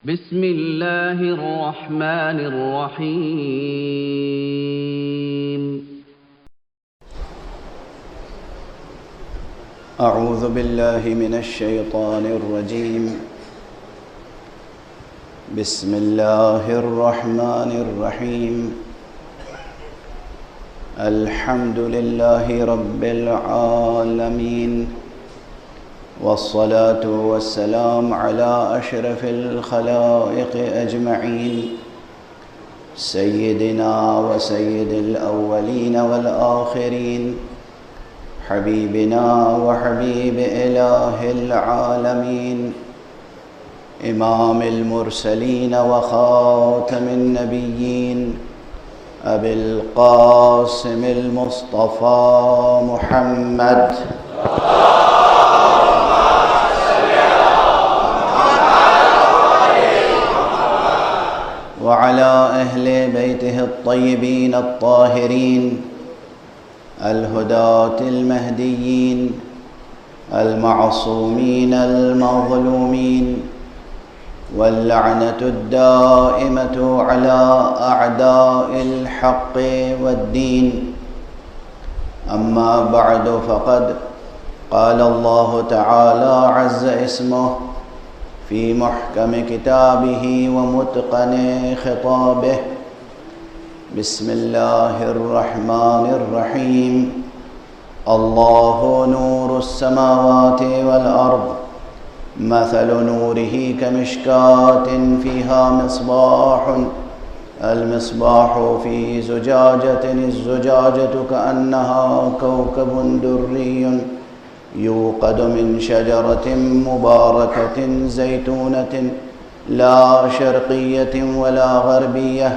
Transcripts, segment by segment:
بسم الله الرحمن الرحيم. أعوذ بالله من الشيطان الرجيم. بسم الله الرحمن الرحيم. الحمد لله رب العالمين، والصلاة والسلام على أشرف الخلائق أجمعين، سيدنا وسيد الأولين والآخرين، حبيبنا وحبيب إله العالمين، إمام المرسلين وخاتم النبيين، أبي القاسم المصطفى محمد وعلى أهل بيته الطيبين الطاهرين الهداة المهديين المعصومين المظلومين، واللعنة الدائمة على أعداء الحق والدين. أما بعد، فقد قال الله تعالى عز اسمه في محكم كتابه ومتقن خطابه: بسم الله الرحمن الرحيم. الله نور السماوات والأرض، مثل نوره كمشكاة فيها مصباح، المصباح في زجاجة، الزجاجة كأنها كوكب دري يوقد من شجرة مباركة زيتونة لا شرقية ولا غربية،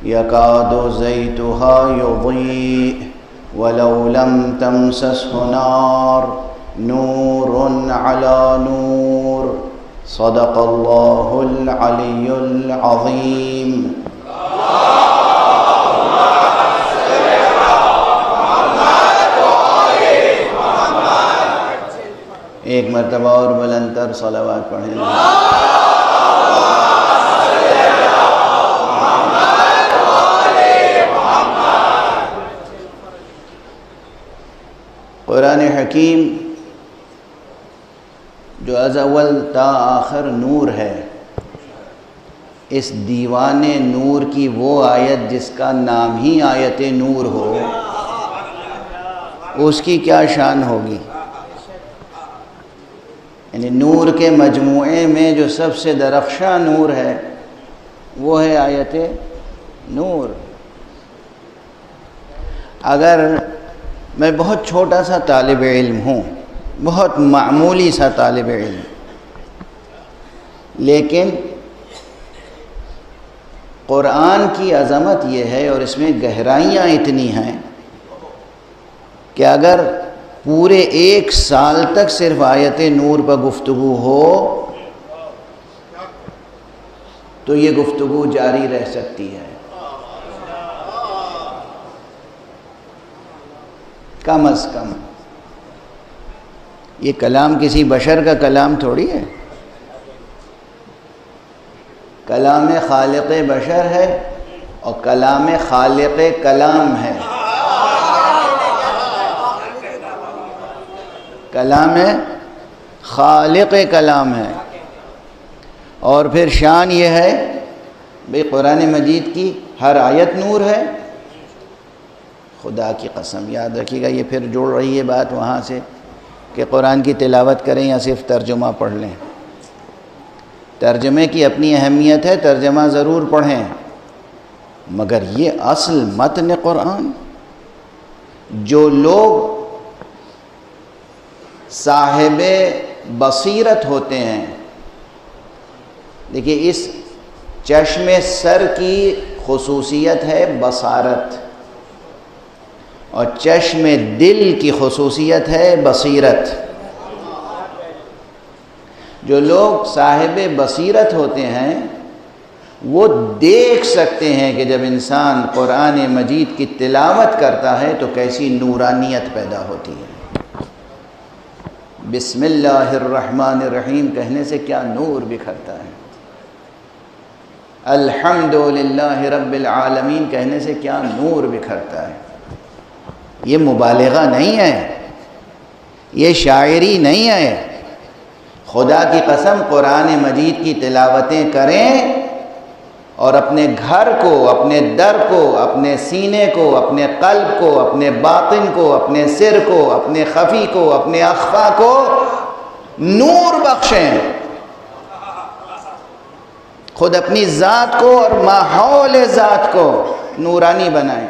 يكاد زيتها يضيء ولو لم تمسسه نار، نور على نور. صدق الله العلي العظيم. ایک مرتبہ اور بلند تر صلوات پڑھیں. قرآن حکیم جو از اول تا آخر نور ہے، اس دیوان نور کی وہ آیت جس کا نام ہی آیت نور ہو، اس کی کیا شان ہوگی؟ یعنی نور کے مجموعے میں جو سب سے درخشاں نور ہے وہ ہے آیت نور. اگر میں بہت چھوٹا سا طالب علم ہوں، بہت معمولی سا طالب علم، لیکن قرآن کی عظمت یہ ہے اور اس میں گہرائیاں اتنی ہیں کہ اگر پورے 1 سال تک صرف آیت نور پر گفتگو ہو تو یہ گفتگو جاری رہ سکتی ہے. کم از کم یہ کلام کسی بشر کا کلام تھوڑی ہے، کلام خالق بشر ہے اور کلام خالق کلام ہے. کلام خالق کلام ہے. اور پھر شان یہ ہے بھئی قرآن مجید کی ہر آیت نور ہے. خدا کی قسم یاد رکھیے گا، یہ پھر جوڑ رہی ہے بات وہاں سے کہ قرآن کی تلاوت کریں یا صرف ترجمہ پڑھ لیں. ترجمے کی اپنی اہمیت ہے، ترجمہ ضرور پڑھیں، مگر یہ اصل متن قرآن جو لوگ صاحب بصیرت ہوتے ہیں. دیکھیے، اس چشم سر کی خصوصیت ہے بصارت اور چشم دل کی خصوصیت ہے بصیرت. جو لوگ صاحب بصیرت ہوتے ہیں وہ دیکھ سکتے ہیں کہ جب انسان قرآن مجید کی تلاوت کرتا ہے تو کیسی نورانیت پیدا ہوتی ہے. بسم اللہ الرحمن الرحیم کہنے سے کیا نور بکھرتا ہے. الحمدللہ رب العالمین کہنے سے کیا نور بکھرتا ہے. یہ مبالغہ نہیں ہے، یہ شاعری نہیں ہے. خدا کی قسم قرآن مجید کی تلاوتیں کریں اور اپنے گھر کو، اپنے در کو، اپنے سینے کو، اپنے قلب کو، اپنے باطن کو، اپنے سر کو، اپنے خفی کو، اپنے اخفا کو نور بخشیں. خود اپنی ذات کو اور ماحول ذات کو نورانی بنائیں.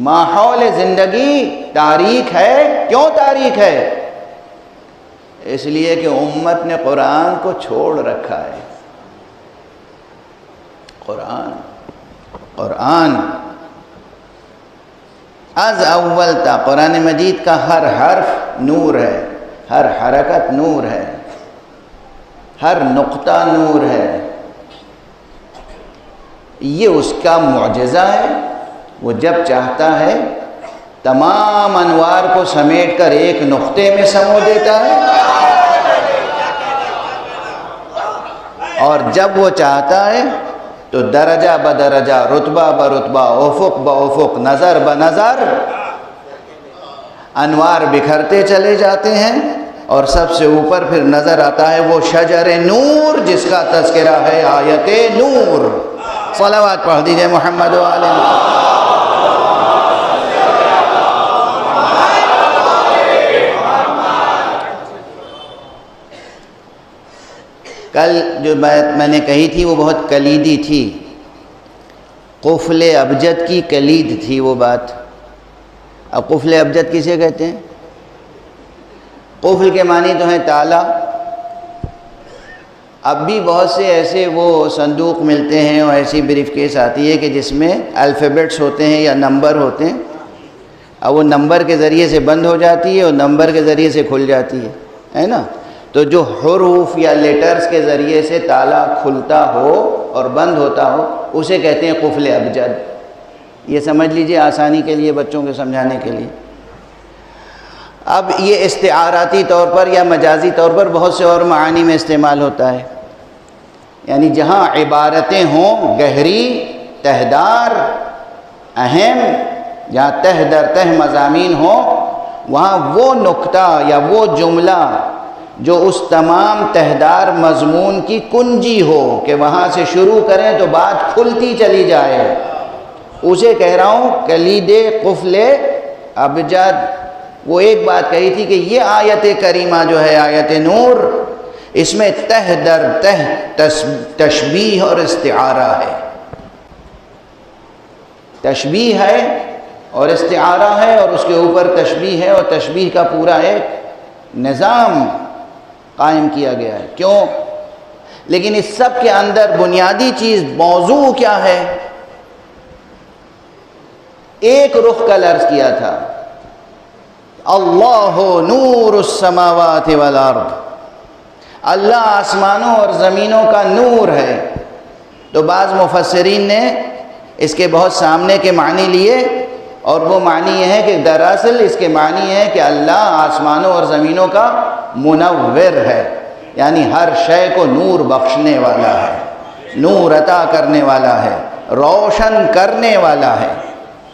ماحول زندگی تاریک ہے. کیوں تاریک ہے؟ اس لیے کہ امت نے قرآن کو چھوڑ رکھا ہے. قرآن از اول تا قرآن مجید کا ہر حرف نور ہے، ہر حرکت نور ہے، ہر نقطہ نور ہے. یہ اس کا معجزہ ہے. وہ جب چاہتا ہے تمام انوار کو سمیٹ کر ایک نقطے میں سمو دیتا ہے، اور جب وہ چاہتا ہے تو درجہ بدرجہ، رتبہ برتبہ، افق بافق، نظر بنظر انوار بکھرتے چلے جاتے ہیں. اور سب سے اوپر پھر نظر آتا ہے وہ شجر نور جس کا تذکرہ ہے آیت نور. صلوات پڑھ دیجئے محمد و آلہ. کل جو بات میں نے کہی تھی وہ بہت کلیدی تھی. قفل ابجد کی کلید تھی وہ بات. اب قفل ابجد کسے کہتے ہیں؟ قفل کے معنی تو ہیں تالا. اب بھی بہت سے ایسے وہ صندوق ملتے ہیں اور ایسی بریف کیس آتی ہے کہ جس میں الفیبٹس ہوتے ہیں یا نمبر ہوتے ہیں. اب وہ نمبر کے ذریعے سے بند ہو جاتی ہے اور نمبر کے ذریعے سے کھل جاتی ہے نا. تو جو حروف یا لیٹرز کے ذریعے سے تالا کھلتا ہو اور بند ہوتا ہو اسے کہتے ہیں قفل ابجد. یہ سمجھ لیجئے آسانی کے لیے، بچوں کے سمجھانے کے لیے. اب یہ استعاراتی طور پر یا مجازی طور پر بہت سے اور معانی میں استعمال ہوتا ہے. یعنی جہاں عبارتیں ہوں گہری، تہدار، اہم، جہاں تہ در تہ مضامین ہوں، وہاں وہ نقطہ یا وہ جملہ جو اس تمام تہدار مضمون کی کنجی ہو کہ وہاں سے شروع کریں تو بات کھلتی چلی جائے، اسے کہہ رہا ہوں کلید قفل ابجد. وہ ایک بات کہی تھی کہ یہ آیت کریمہ جو ہے آیت نور، اس میں تہ در تہ تشبیہ اور استعارہ ہے. تشبیہ ہے اور استعارہ ہے اور اس کے اوپر تشبیہ ہے، اور تشبیہ کا پورا ایک نظام قائم کیا گیا ہے. کیوں؟ لیکن اس سب کے اندر بنیادی چیز، موضوع کیا ہے؟ ایک رخ کا لفظ کیا تھا، اللہ نور السماوات والارض. اللہ آسمانوں اور زمینوں کا نور ہے. تو بعض مفسرین نے اس کے بہت سامنے کے معنی لیے، اور وہ معنی یہ ہے کہ دراصل اس کے معنی ہے کہ اللہ آسمانوں اور زمینوں کا منور ہے، یعنی ہر شے کو نور بخشنے والا ہے، نور عطا کرنے والا ہے، روشن کرنے والا ہے.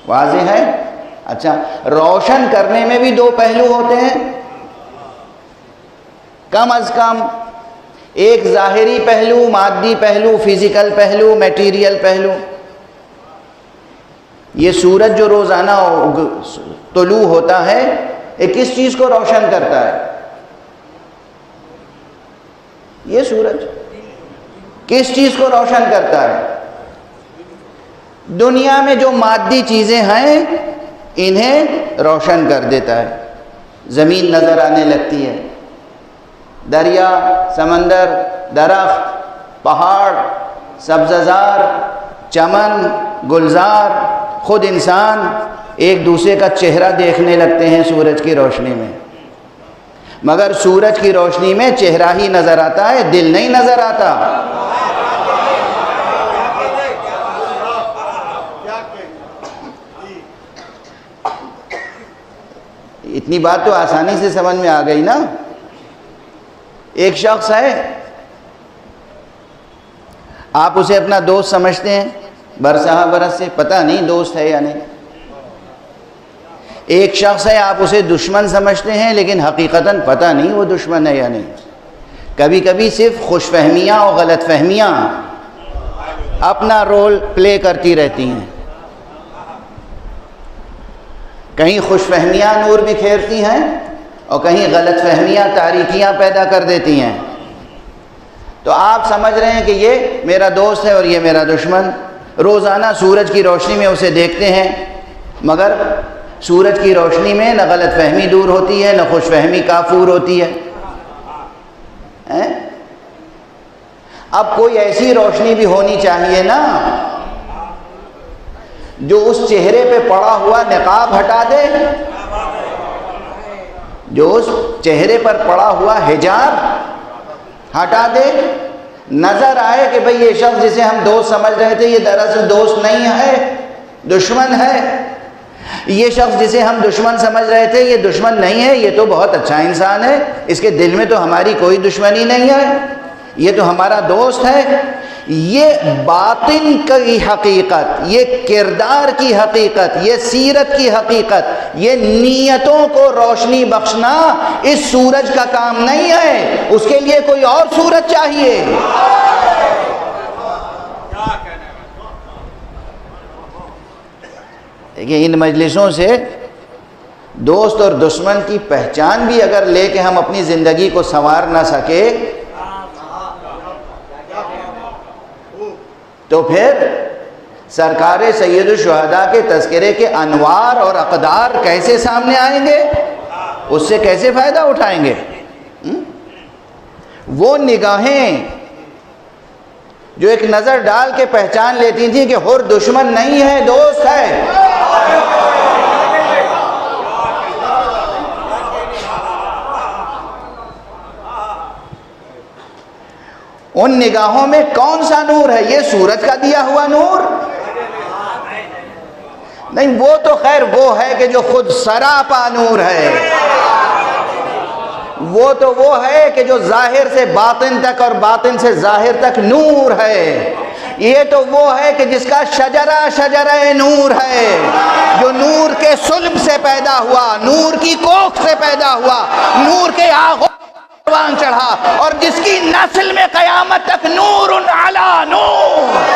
واضح ہے؟ اچھا، روشن کرنے میں بھی دو پہلو ہوتے ہیں کم از کم. ایک ظاہری پہلو، مادی پہلو، فزیکل پہلو، میٹیریل پہلو. یہ سورج جو روزانہ طلوع ہوتا ہے، یہ کس چیز کو روشن کرتا ہے؟ یہ سورج کس چیز کو روشن کرتا ہے؟ دنیا میں جو مادی چیزیں ہیں انہیں روشن کر دیتا ہے. زمین نظر آنے لگتی ہے، دریا، سمندر، درخت، پہاڑ، سبززار، چمن، گلزار، خود انسان ایک دوسرے کا چہرہ دیکھنے لگتے ہیں سورج کی روشنی میں. مگر سورج کی روشنی میں چہرہ ہی نظر آتا ہے، دل نہیں نظر آتا. اتنی بات تو آسانی سے سمجھ میں آ گئی نا. ایک شخص ہے آپ اسے اپنا دوست سمجھتے ہیں برسہ برس سے، پتہ نہیں دوست ہے یا نہیں۔ ایک شخص ہے، آپ اسے دشمن سمجھتے ہیں لیکن حقیقتاً پتہ نہیں وہ دشمن ہے یا نہیں۔ کبھی کبھی صرف خوش فہمیاں اور غلط فہمیاں اپنا رول پلے کرتی رہتی ہیں، کہیں خوش فہمیاں نور بکھیرتی ہیں اور کہیں غلط فہمیاں تاریکیاں پیدا کر دیتی ہیں۔ تو آپ سمجھ رہے ہیں کہ یہ میرا دوست ہے اور یہ میرا دشمن، روزانہ سورج کی روشنی میں اسے دیکھتے ہیں، مگر سورج کی روشنی میں نہ غلط فہمی دور ہوتی ہے نہ خوش فہمی کافور ہوتی ہے۔ اب کوئی ایسی روشنی بھی ہونی چاہیے نا جو اس چہرے پہ پڑا ہوا نقاب ہٹا دے، جو اس چہرے پر پڑا ہوا حجاب ہٹا دے، نظر آئے کہ بھئی یہ شخص جسے ہم دوست سمجھ رہے تھے یہ دراصل دوست نہیں ہے، دشمن ہے۔ یہ شخص جسے ہم دشمن سمجھ رہے تھے یہ دشمن نہیں ہے، یہ تو بہت اچھا انسان ہے، اس کے دل میں تو ہماری کوئی دشمنی نہیں ہے، یہ تو ہمارا دوست ہے۔ یہ باطن کی حقیقت، یہ کردار کی حقیقت، یہ سیرت کی حقیقت، یہ نیتوں کو روشنی بخشنا اس سورج کا کام نہیں ہے، اس کے لیے کوئی اور سورج چاہیے۔ دیکھیں ان مجلسوں سے دوست اور دشمن کی پہچان بھی اگر لے کے ہم اپنی زندگی کو سنوار نہ سکے تو پھر سرکار سید الشہداء کے تذکرے کے انوار اور اقدار کیسے سامنے آئیں گے، اس سے کیسے فائدہ اٹھائیں گے؟ وہ نگاہیں جو ایک نظر ڈال کے پہچان لیتی تھیں کہ حر دشمن نہیں ہے، دوست ہے۔ ان نگاہوں میں کون سا نور ہے؟ یہ سورج کا دیا ہوا نور نہیں، وہ تو خیر وہ ہے کہ جو خود سراپا نور ہے، وہ تو وہ ہے کہ جو ظاہر سے باطن تک اور باطن سے ظاہر تک نور ہے۔ یہ تو وہ ہے کہ جس کا شجرہ شجرہ نور ہے، جو نور کے صلب سے پیدا ہوا، نور کی کوکھ سے پیدا ہوا، نور کے آغوش پروان چڑھا، اور جس کی نسل میں قیامت تک نور علی نور۔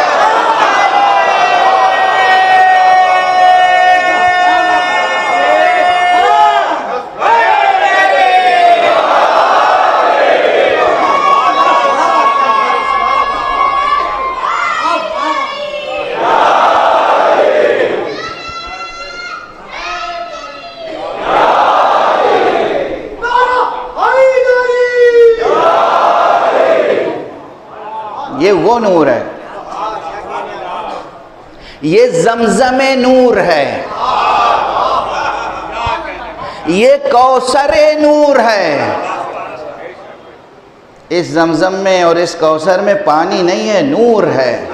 یہ وہ نور ہے، یہ زمزم نور ہے، یہ کوثر نور ہے۔ اس زمزم میں اور اس کوثر میں پانی نہیں ہے، نور ہے،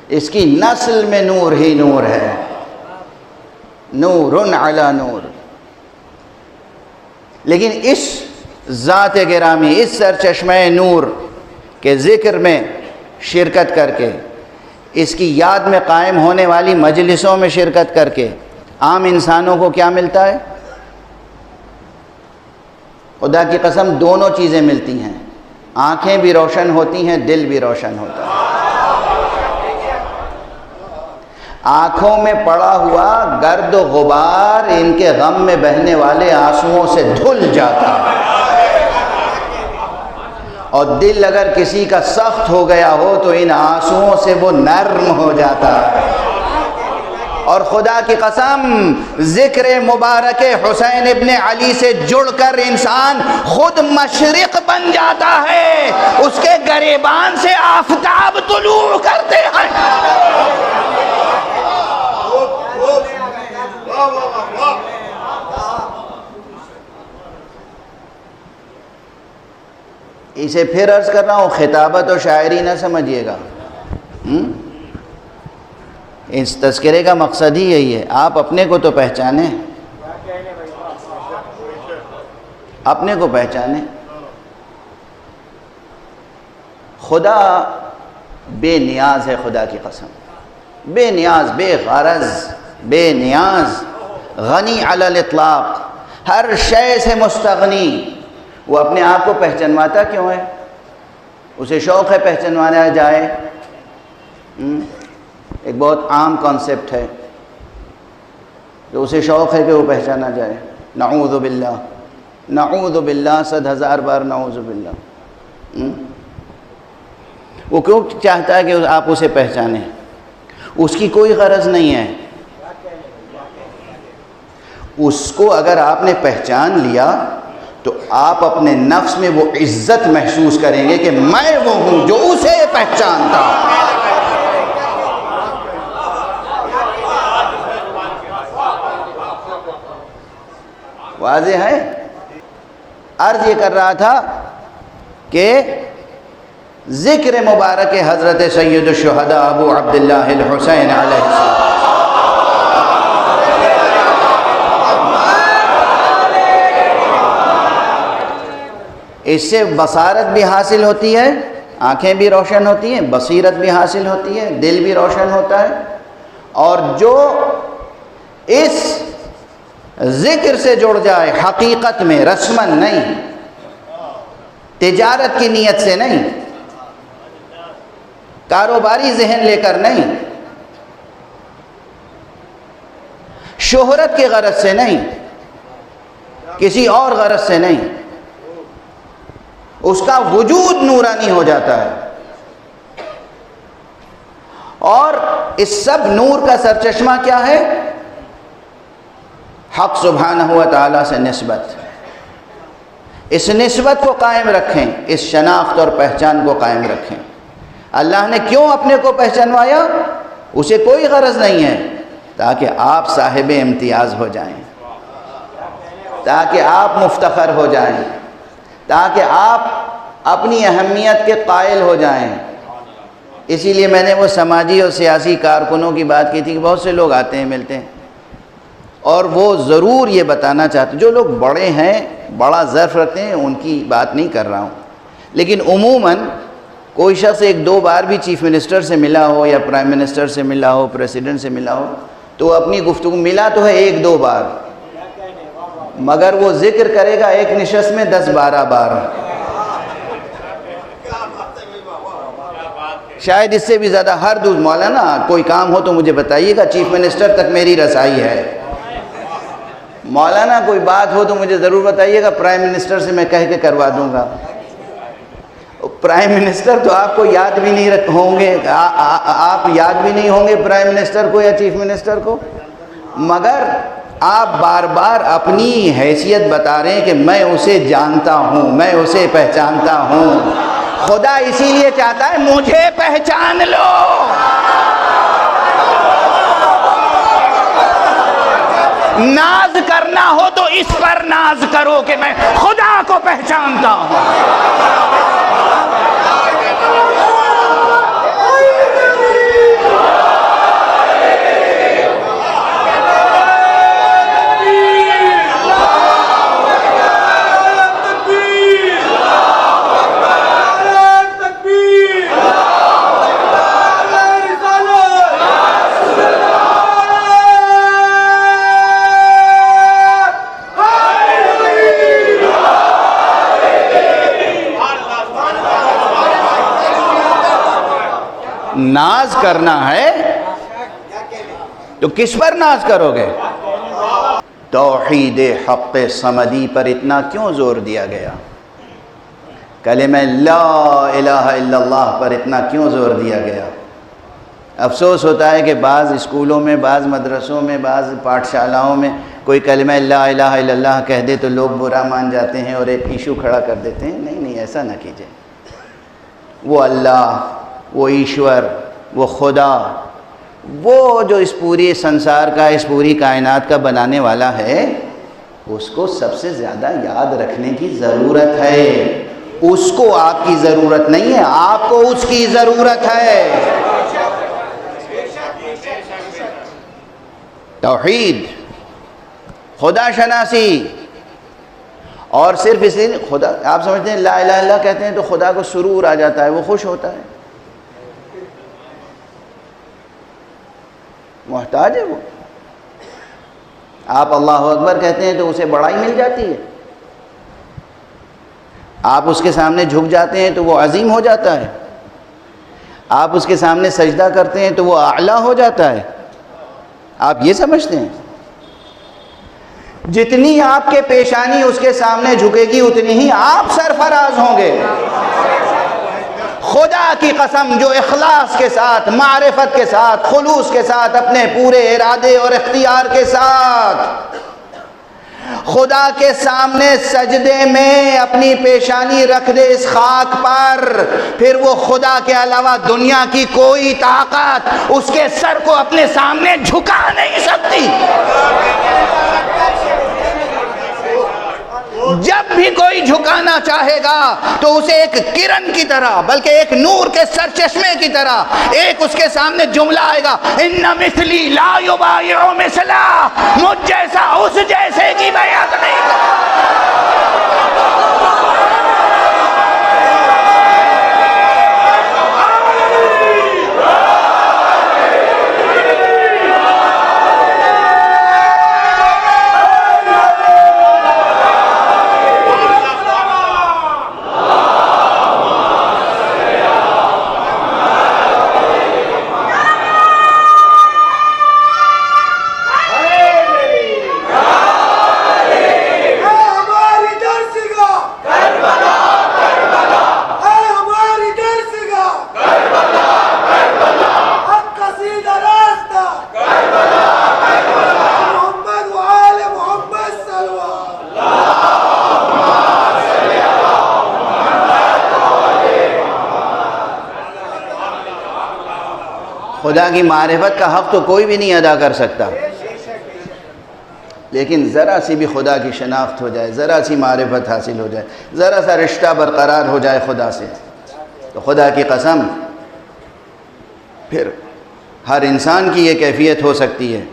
اس کی نسل میں نور ہی نور ہے، نور علی نور۔ لیکن اس ذات گرامی، اس سرچشمہ نور کہ ذکر میں شرکت کر کے، اس کی یاد میں قائم ہونے والی مجلسوں میں شرکت کر کے عام انسانوں کو کیا ملتا ہے؟ خدا کی قسم دونوں چیزیں ملتی ہیں، آنکھیں بھی روشن ہوتی ہیں، دل بھی روشن ہوتا ہے۔ آنکھوں میں پڑا ہوا گرد و غبار ان کے غم میں بہنے والے آنسوؤں سے دھل جاتا ہے، اور دل اگر کسی کا سخت ہو گیا ہو تو ان آنسوؤں سے وہ نرم ہو جاتا ہے۔ اور خدا کی قسم ذکر مبارک حسین ابن علی سے جڑ کر انسان خود مشرق بن جاتا ہے، اس کے گریبان سے آفتاب طلوع کرتے ہیں۔ اسے پھر عرض کر رہا ہوں، خطابت و شاعری نہ سمجھیے گا، اس تذکرے کا مقصد ہی یہی ہے، آپ اپنے کو تو پہچانیں، اپنے کو پہچانیں۔ خدا بے نیاز ہے، خدا کی قسم، بے نیاز، بے غرض، بے نیاز، غنی علی الاطلاق، ہر شے سے مستغنی۔ وہ اپنے آپ کو پہچنواتا کیوں ہے؟ اسے شوق ہے پہچنوانا جائے۔ ایک بہت عام کانسیپٹ ہے کہ اسے شوق ہے کہ وہ پہچانا جائے۔ نعوذ باللہ، نعوذ باللہ، 100,000 بار نعوذ باللہ۔ وہ کیوں چاہتا ہے کہ آپ اسے پہچانیں؟ اس کی کوئی غرض نہیں ہے۔ اس کو اگر آپ نے پہچان لیا تو آپ اپنے نفس میں وہ عزت محسوس کریں گے کہ میں وہ ہوں جو اسے پہچانتا ہوں۔ واضح ہے؟ عرض یہ کر رہا تھا کہ ذکر مبارک حضرت سید الشہداء ابو عبداللہ الحسین علیہ السلام، اس سے بصارت بھی حاصل ہوتی ہے، آنکھیں بھی روشن ہوتی ہیں، بصیرت بھی حاصل ہوتی ہے، دل بھی روشن ہوتا ہے۔ اور جو اس ذکر سے جڑ جائے حقیقت میں، رسماً نہیں، تجارت کی نیت سے نہیں، کاروباری ذہن لے کر نہیں، شہرت کی غرض سے نہیں، کسی اور غرض سے نہیں، اس کا وجود نورانی ہو جاتا ہے۔ اور اس سب نور کا سرچشمہ کیا ہے؟ حق سبحانہ و تعالیٰ سے نسبت۔ اس نسبت کو قائم رکھیں، اس شناخت اور پہچان کو قائم رکھیں۔ اللہ نے کیوں اپنے کو پہچانوایا؟ اسے کوئی غرض نہیں ہے، تاکہ آپ صاحب امتیاز ہو جائیں، تاکہ آپ مفتخر ہو جائیں، تاکہ آپ اپنی اہمیت کے قائل ہو جائیں۔ اسی لیے میں نے وہ سماجی اور سیاسی کارکنوں کی بات کی تھی کہ بہت سے لوگ آتے ہیں، ملتے ہیں، اور وہ ضرور یہ بتانا چاہتے، جو لوگ بڑے ہیں، بڑا ظرف رکھتے ہیں، ان کی بات نہیں کر رہا ہوں، لیکن عموماً کوئی شخص 1-2 بار بھی چیف منسٹر سے ملا ہو یا پرائم منسٹر سے ملا ہو، پریزیڈنٹ سے ملا ہو، تو وہ اپنی گفتگو ملا تو ہے 1-2 بار، مگر وہ ذکر کرے گا ایک نشست میں 10-12 بار، شاید اس سے بھی زیادہ۔ ہر دوسرا مولانا کوئی کام ہو تو مجھے بتائیے گا، چیف منسٹر تک میری رسائی ہے۔ مولانا کوئی بات ہو تو مجھے ضرور بتائیے گا، پرائم منسٹر سے میں کہہ کے کروا دوں گا۔ پرائم منسٹر تو آپ کو یاد بھی نہیں ہوں گے، آپ یاد بھی نہیں ہوں گے پرائم منسٹر کو یا چیف منسٹر کو، مگر آپ بار بار اپنی حیثیت بتا رہے ہیں کہ میں اسے جانتا ہوں، میں اسے پہچانتا ہوں۔ خدا اسی لیے چاہتا ہے مجھے پہچان لو۔ ناز کرنا ہو تو اس پر ناز کرو کہ میں خدا کو پہچانتا ہوں۔ ناز کرنا ہے تو کس پر ناز کرو گے؟ توحید حق صمدی پر اتنا کیوں زور دیا گیا؟ کلمہ لا الہ الا اللہ پر اتنا کیوں زور دیا گیا؟ افسوس ہوتا ہے کہ بعض اسکولوں میں، بعض مدرسوں میں، بعض پاٹھشالاؤں میں کوئی کلمہ لا الہ الا اللہ کہہ دے تو لوگ برا مان جاتے ہیں اور ایک ایشو کھڑا کر دیتے ہیں۔ نہیں، ایسا نہ کیجئے۔ وہ اللہ، وہ ایشور، وہ خدا، وہ جو اس پوری سنسار کا، اس پوری کائنات کا بنانے والا ہے، اس کو سب سے زیادہ یاد رکھنے کی ضرورت ہے۔ اس کو آپ کی ضرورت نہیں ہے، آپ کو اس کی ضرورت ہے۔ توحید، خدا شناسی اور صرف اس لیے خدا، آپ سمجھتے ہیں لا الہ الا اللہ کہتے ہیں تو خدا کو سرور آ جاتا ہے، وہ خوش ہوتا ہے؟ محتاج ہے وہ۔ آپ اللہ اکبر کہتے ہیں تو اسے بڑائی مل جاتی ہے، آپ اس کے سامنے جھک جاتے ہیں تو وہ عظیم ہو جاتا ہے، آپ اس کے سامنے سجدہ کرتے ہیں تو وہ اعلیٰ ہو جاتا ہے۔ آپ یہ سمجھتے ہیں؟ جتنی آپ کے پیشانی اس کے سامنے جھکے گی اتنی ہی آپ سرفراز ہوں گے۔ خدا کی قسم، جو اخلاص کے ساتھ، معرفت کے ساتھ، خلوص کے ساتھ، اپنے پورے ارادے اور اختیار کے ساتھ خدا کے سامنے سجدے میں اپنی پیشانی رکھ دے اس خاک پر، پھر وہ خدا کے علاوہ دنیا کی کوئی طاقت اس کے سر کو اپنے سامنے جھکا نہیں سکتی۔ جب بھی کوئی جھکانا چاہے گا تو اسے ایک کرن کی طرح، بلکہ ایک نور کے سر چشمے کی طرح ایک اس کے سامنے جملہ آئے گا، ان مثلی لا یبایع مثلا، مجھ جیسا اس جیسے کی بیعت نہیں کرتا۔ خدا کی معرفت کا حق تو کوئی بھی نہیں ادا کر سکتا، لیکن ذرا سی بھی خدا کی شناخت ہو جائے، ذرا سی معرفت حاصل ہو جائے، ذرا سا رشتہ برقرار ہو جائے خدا سے، تو خدا کی قسم پھر ہر انسان کی یہ کیفیت ہو سکتی ہے،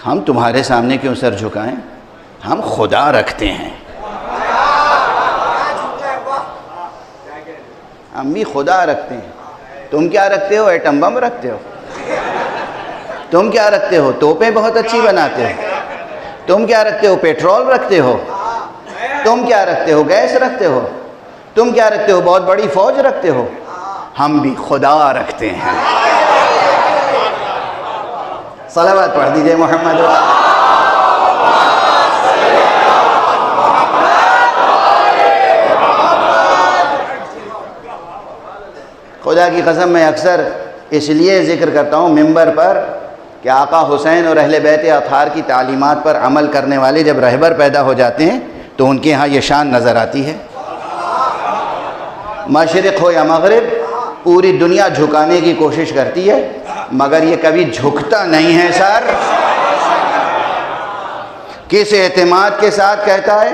ہم تمہارے سامنے کیوں سر جھکائیں، ہم خدا رکھتے ہیں، ہم بھی خدا رکھتے ہیں۔ تم کیا رکھتے ہو؟ ایٹم بم رکھتے ہو؟ تم کیا رکھتے ہو؟ توپیں بہت اچھی بناتے ہو؟ تم کیا رکھتے ہو؟ پیٹرول رکھتے ہو؟ تم کیا رکھتے ہو؟ گیس رکھتے ہو؟ تم کیا رکھتے ہو؟ بہت بڑی فوج رکھتے ہو؟ ہم بھی خدا رکھتے ہیں۔ صلوات پڑھ دیجئے محمد۔ خدا کی قسم میں اکثر اس لیے ذکر کرتا ہوں ممبر پر کہ آقا حسین اور اہل بیت اطہار کی تعلیمات پر عمل کرنے والے جب رہبر پیدا ہو جاتے ہیں تو ان کے ہاں یہ شان نظر آتی ہے۔ مشرق ہو یا مغرب، پوری دنیا جھکانے کی کوشش کرتی ہے مگر یہ کبھی جھکتا نہیں ہے۔ سر کس اعتماد کے ساتھ کہتا ہے؟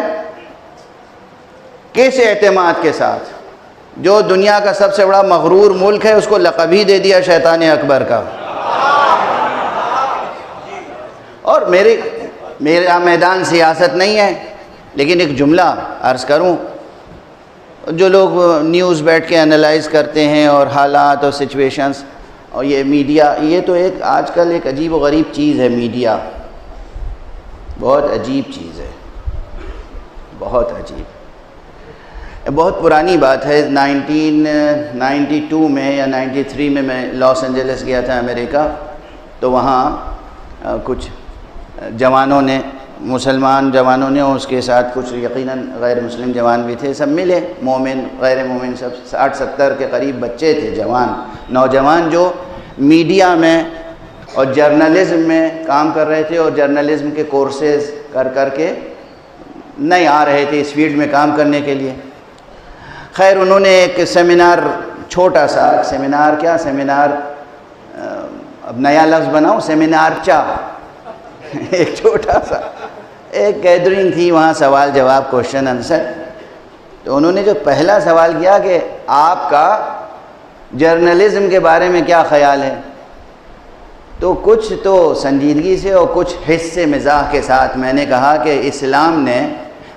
کس اعتماد کے ساتھ؟ جو دنیا کا سب سے بڑا مغرور ملک ہے اس کو لقب ہی دے دیا شیطان اکبر کا۔ اور میرا میدان سیاست نہیں ہے، لیکن ایک جملہ عرض کروں، جو لوگ نیوز بیٹھ کے انالائز کرتے ہیں اور حالات اور سچویشنز، اور یہ میڈیا، یہ تو ایک آج کل ایک عجیب و غریب چیز ہے۔ میڈیا بہت عجیب چیز ہے، بہت عجیب۔ بہت پرانی بات ہے، 1992 میں یا 93 میں لاس اینجلس گیا تھا امریکہ، تو وہاں کچھ جوانوں نے، مسلمان جوانوں نے، اور اس کے ساتھ کچھ یقیناً غیر مسلم جوان بھی تھے، سب ملے، مومن غیر مومن سب، 60-70 کے قریب بچے تھے، جوان نوجوان، جو میڈیا میں اور جرنلزم میں کام کر رہے تھے اور جرنلزم کے کورسز کر کے نہیں آ رہے تھے اس فیلڈ میں کام کرنے کے لیے۔ خیر انہوں نے ایک سیمینار، چھوٹا سا سیمینار، کیا سیمینار، اب نیا لفظ بناؤں، سیمینار ایک چھوٹا سا ایک گیدرنگ تھی، وہاں سوال جواب، کوشچن آنسر۔ تو انہوں نے جو پہلا سوال کیا کہ آپ کا جرنلزم کے بارے میں کیا خیال ہے، تو کچھ تو سنجیدگی سے اور کچھ حصے مزاح کے ساتھ میں نے کہا کہ اسلام نے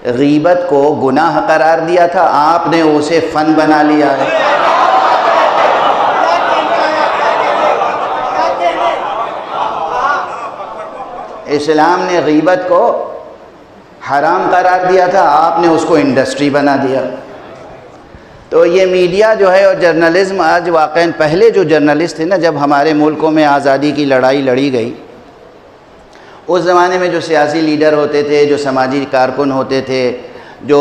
غیبت کو گناہ قرار دیا تھا، آپ نے اسے فن بنا لیا ہے۔ اسلام نے غیبت کو حرام قرار دیا تھا، آپ نے اس کو انڈسٹری بنا دیا۔ تو یہ میڈیا جو ہے اور جرنلزم آج واقعاً، پہلے جو جرنلسٹ تھے نا، جب ہمارے ملکوں میں آزادی کی لڑائی لڑی گئی، اس زمانے میں جو سیاسی لیڈر ہوتے تھے، جو سماجی کارکن ہوتے تھے، جو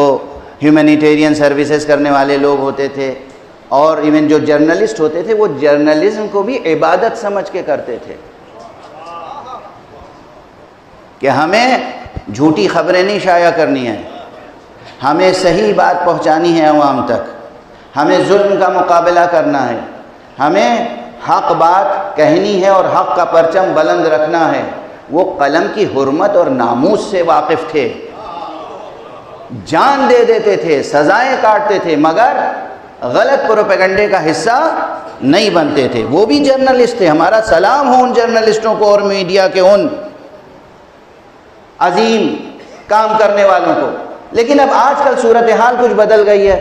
ہیومینیٹیرین سروسز کرنے والے لوگ ہوتے تھے، اور ایون جو جرنلسٹ ہوتے تھے، وہ جرنلزم کو بھی عبادت سمجھ کے کرتے تھے کہ ہمیں جھوٹی خبریں نہیں شائع کرنی ہیں، ہمیں صحیح بات پہنچانی ہے عوام تک، ہمیں ظلم کا مقابلہ کرنا ہے، ہمیں حق بات کہنی ہے اور حق کا پرچم بلند رکھنا ہے۔ وہ قلم کی حرمت اور ناموس سے واقف تھے، جان دے دیتے تھے، سزائیں کاٹتے تھے، مگر غلط پروپیگنڈے کا حصہ نہیں بنتے تھے۔ وہ بھی جرنلسٹ تھے۔ ہمارا سلام ہو ان جرنلسٹوں کو اور میڈیا کے ان عظیم کام کرنے والوں کو۔ لیکن اب آج کل صورتحال کچھ بدل گئی ہے،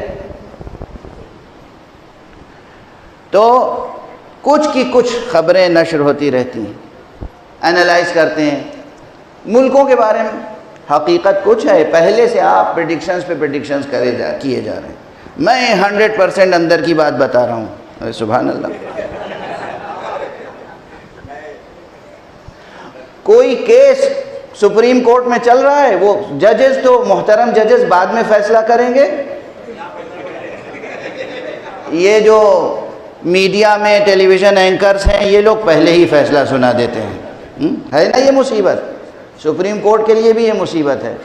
تو کچھ کی کچھ خبریں نشر ہوتی رہتی ہیں، انالائز کرتے ہیں ملکوں کے بارے میں، حقیقت کچھ ہے، پہلے سے آپ پریڈکشنز پہ پریڈکشنز کیے جا رہے ہیں۔ میں 100% اندر کی بات بتا رہا ہوں، سبحان اللہ۔ کوئی کیس سپریم کورٹ میں چل رہا ہے، وہ ججز تو محترم ججز بعد میں فیصلہ کریں گے، یہ جو میڈیا میں ٹیلی ویژن اینکرز ہیں یہ لوگ پہلے ہی فیصلہ سنا دیتے ہیں۔ ہے نا یہ مصیبت؟ سپریم کورٹ کے لیے بھی یہ مصیبت ہے،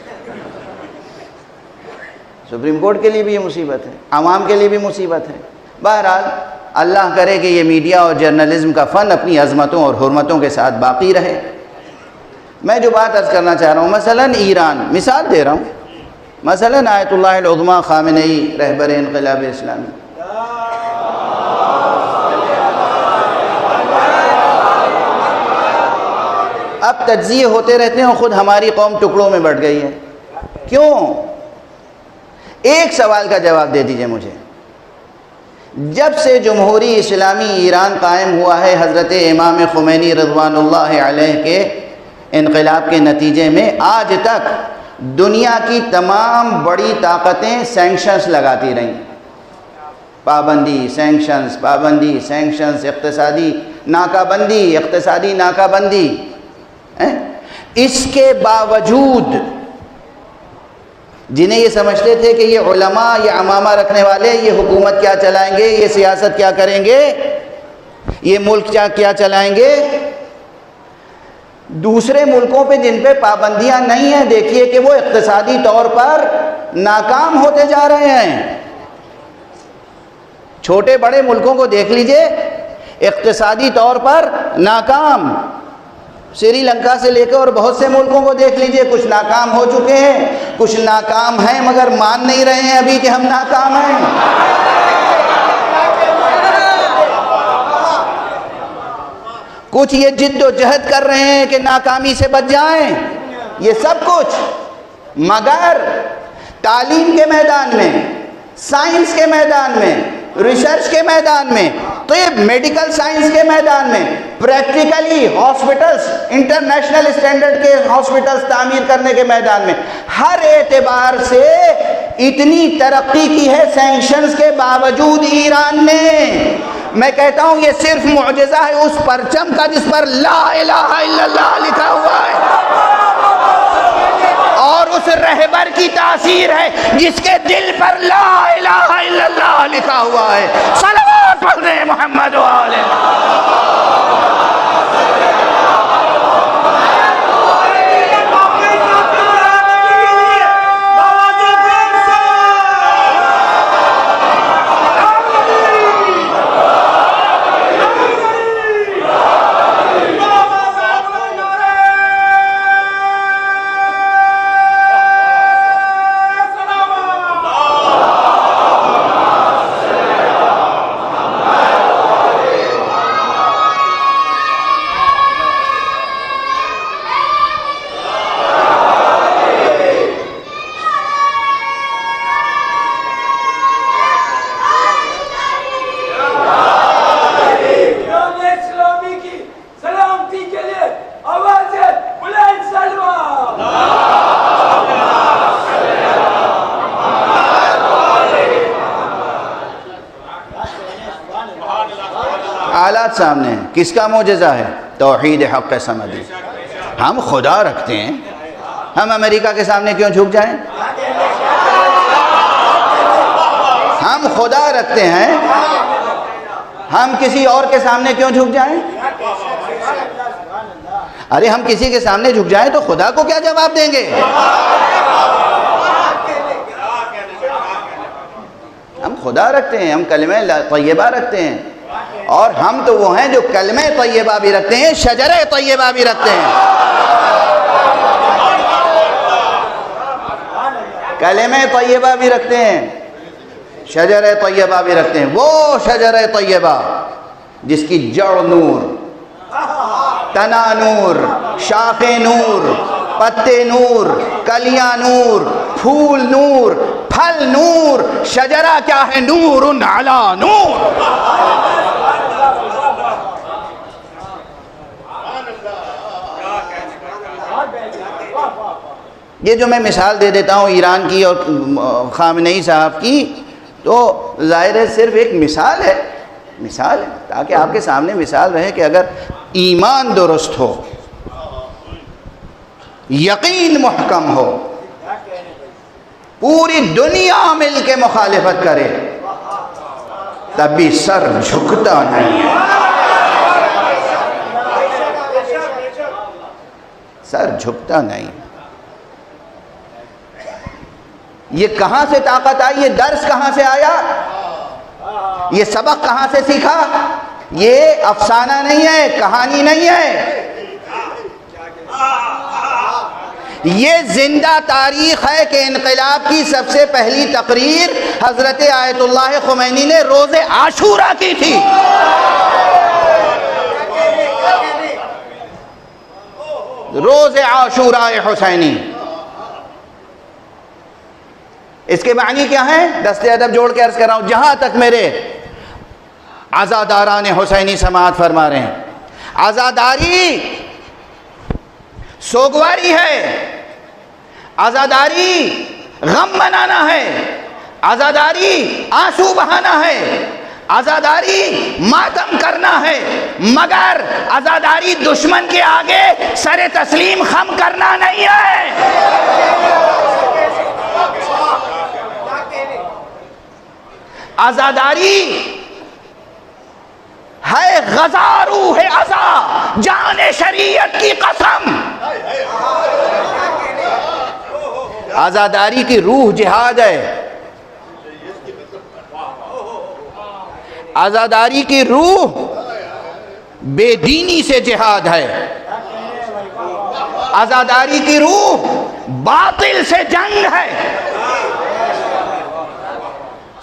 سپریم کورٹ کے لیے بھی یہ مصیبت ہے، عوام کے لیے بھی مصیبت ہے۔ بہرحال اللہ کرے کہ یہ میڈیا اور جرنلزم کا فن اپنی عظمتوں اور حرمتوں کے ساتھ باقی رہے۔ میں جو بات عرض کرنا چاہ رہا ہوں، مثلاً ایران، مثال دے رہا ہوں، مثلاً آیت اللہ العظمیٰ خامنئی رہبر انقلاب اسلامی، اب تجزیے ہوتے رہتے ہیں اور خود ہماری قوم ٹکڑوں میں بٹ گئی ہے۔ کیوں؟ ایک سوال کا جواب دے دیجئے مجھے۔ جب سے جمہوری اسلامی ایران قائم ہوا ہے حضرت امام خمینی رضوان اللہ علیہ کے انقلاب کے نتیجے میں، آج تک دنیا کی تمام بڑی طاقتیں سینکشنز لگاتی رہیں، پابندی، سینکشنز، پابندی، سینکشنز، اقتصادی ناکہ بندی، اقتصادی ناکہ بندی۔ اس کے باوجود جنہیں یہ سمجھتے تھے کہ یہ علماء، یہ عمامہ رکھنے والے، یہ حکومت کیا چلائیں گے، یہ سیاست کیا کریں گے، یہ ملک کیا چلائیں گے، دوسرے ملکوں پہ جن پہ پابندیاں نہیں ہیں، دیکھیے کہ وہ اقتصادی طور پر ناکام ہوتے جا رہے ہیں۔ چھوٹے بڑے ملکوں کو دیکھ لیجئے، اقتصادی طور پر ناکام، سری لنکا سے لے کے اور بہت سے ملکوں کو دیکھ لیجئے، کچھ ناکام ہو چکے ہیں، کچھ ناکام ہیں مگر مان نہیں رہے ہیں ابھی کہ ہم ناکام ہیں۔ کچھ یہ جد و جہد کر رہے ہیں کہ ناکامی سے بچ جائیں، یہ سب کچھ، مگر تعلیم کے میدان میں، سائنس کے میدان میں، ریسرچ کے میدان میں، طب میڈیکل سائنس کے میدان میں، پریکٹیکلی ہاسپٹلز، انٹرنیشنل اسٹینڈرڈ کے ہاسپٹلز تعمیر کرنے کے میدان میں، ہر اعتبار سے اتنی ترقی کی ہے سینکشنز کے باوجود ایران نے۔ میں کہتا ہوں یہ صرف معجزہ ہے اس پرچم کا جس پر لا الہ الا اللہ لکھا ہوا ہے، اور اس رہبر کی تاثیر ہے جس کے دل پر لا الہ الا اللہ لکھا ہوا ہے۔ صلوات پڑھ رہے محمد و آلہ۔ حالات سامنے ہیں. کس کا معجزہ ہے؟ توحید حق سمدی. ہم خدا رکھتے ہیں، ہم امریکہ کے سامنے کیوں جھک جائیں؟ ہم خدا رکھتے ہیں، ہم کسی اور کے سامنے کیوں جھک جائیں؟ ارے ہم کسی کے سامنے جھک جائیں تو خدا کو کیا جواب دیں گے؟ ہم خدا رکھتے ہیں، ہم کلمہ طیبہ رکھتے ہیں، اور ہم تو وہ ہیں جو کلمہ طیبہ بھی رکھتے ہیں، شجرہ طیبہ بھی رکھتے ہیں. کلمہ طیبہ بھی رکھتے ہیں، شجرہ طیبہ بھی رکھتے ہیں. وہ شجرہ طیبہ جس کی جڑ نور، تنا نور، شاخیں نور، پتے نور، کلیاں نور، پھول نور، پھل نور. شجرہ کیا ہے؟ نور علی نور. یہ جو میں مثال دے دیتا ہوں ایران کی اور خامنئی صاحب کی، تو ظاہر ہے صرف ایک مثال ہے، مثال ہے تاکہ آپ کے سامنے مثال رہے کہ اگر ایمان درست ہو، یقین محکم ہو، پوری دنیا مل کے مخالفت کرے تب بھی سر جھکتا نہیں ہے. سر جھکتا نہیں. یہ کہاں سے طاقت آئی؟ یہ درس کہاں سے آیا؟ یہ سبق کہاں سے سیکھا؟ یہ افسانہ نہیں ہے، کہانی نہیں ہے، یہ زندہ تاریخ ہے کہ انقلاب کی سب سے پہلی تقریر حضرت آیت اللہ خمینی نے روز عاشورہ کی تھی. روز عاشورہ حسینی. اس کے معنی کیا ہے؟ دست ادب جوڑ کے عرض کر رہا ہوں، جہاں تک میرے عزاداران حسینی سماعت فرما رہے ہیں، عزاداری سوگواری ہے، عزاداری غم منانا ہے، عزاداری آنسو بہانا ہے، عزاداری ماتم کرنا ہے، مگر عزاداری دشمن کے آگے سر تسلیم خم کرنا نہیں ہے. عزاداری ہے غزا روح عزا، جان شریعت کی قسم. عزاداری کی روح جہاد ہے، عزاداری کی روح بے دینی سے جہاد ہے، عزاداری کی روح باطل سے جنگ ہے.